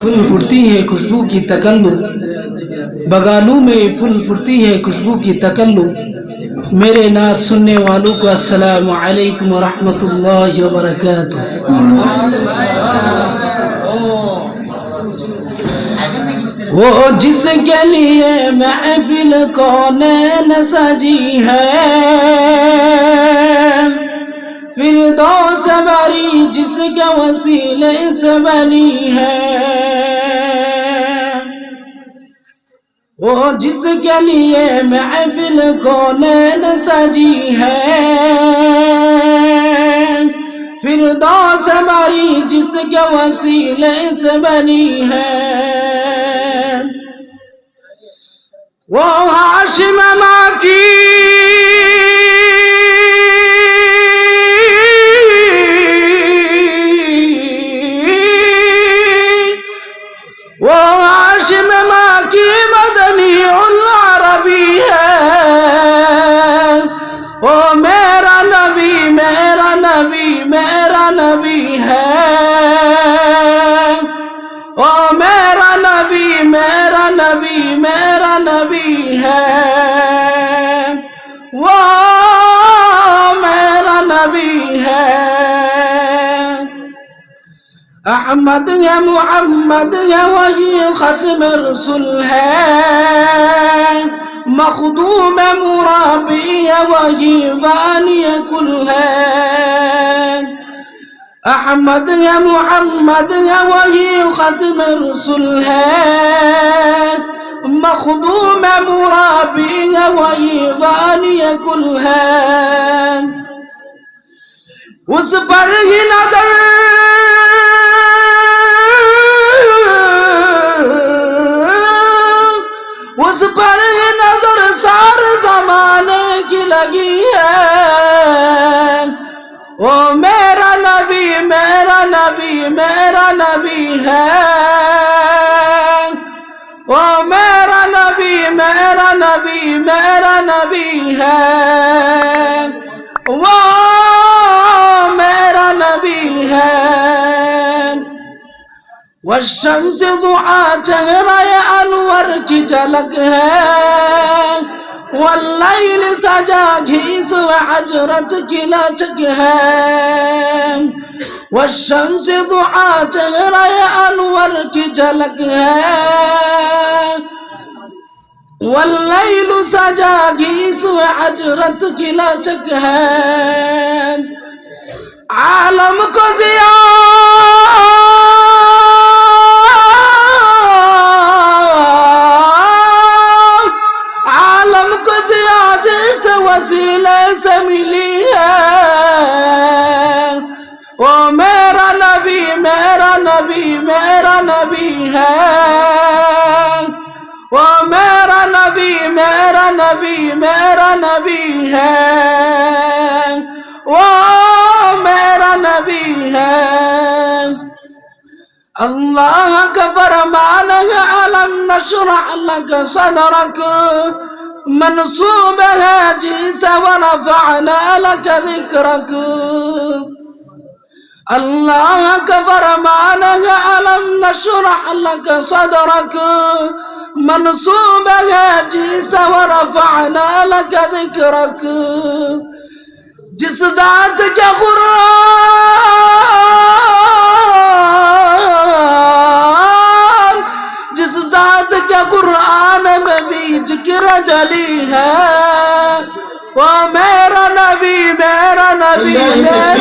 फूल फुटती है खुशबू की तकल्लुम, बगानों में फूल फुटती है खुशबू की तकल्लुम। मेरे नात सुनने वालों को अस्सलामु अलैकुम व रहमतुल्लाहि व बरकातुहू। वो जिसके लिए महफिल कौनैन सजी है, फिरदौस बरी जिसके वसीले से बनी है। वो जिसके लिए महफिल कौनैन सजी है, फिरदौस बरी जिसके वसीले से बनी है। वो हाशिम माकी वो हाशिम माकी मदनी उल अरबी है। वो मेरा नबी मेरा नबी मेरा नबी है। ओ मेरा नबी मेरा नबी मेरा नबी है। वो मेरा नबी है। अहमद या मुहम्मद या वही खत्म रसूल है। मखदूम मुराबी या वही वानी कुल है। अहमद या मुहम्मद या वही खत्म रसूल है। मखदूम मुराबी या वही वानी कुल है। उस पर ही नजर उस पर ही नजर सार जमाने की लगी है। ओ मेरा नबी मेरा नबी मेरा नबी है। ओ मेरा नबी मेरा नबी मेरा नबी है। वो मेरा नबी है। वशम्स दुआ चेहरा अनवर की झलक है। वल्लैल सजा घीस व हजरत की लचक है। वशम्स दुआ चेहरा अनवर की झलक है। वल्लैल सजा घीस व हजरत की लचक है। आलम को जिया वसीले से मिली है। वो मेरा नबी मेरा नबी मेरा नबी है। वो मेरा नबी मेरा नबी मेरा नबी है। वो मेरा नबी है। अल्लाह का फरमान है अलम नशरह लक सदरक, मनसूब है जिसे वरफ़अना लक ज़िक्रक। अल्लाह का फरमान है अलम नशरह लक सदरक, मनसूब है जिसे वरफ़अना लक ज़िक्रक। जिस दात के कुरान में भी जिक्र जली है। वो मेरा नबी मेरा नबी मेरा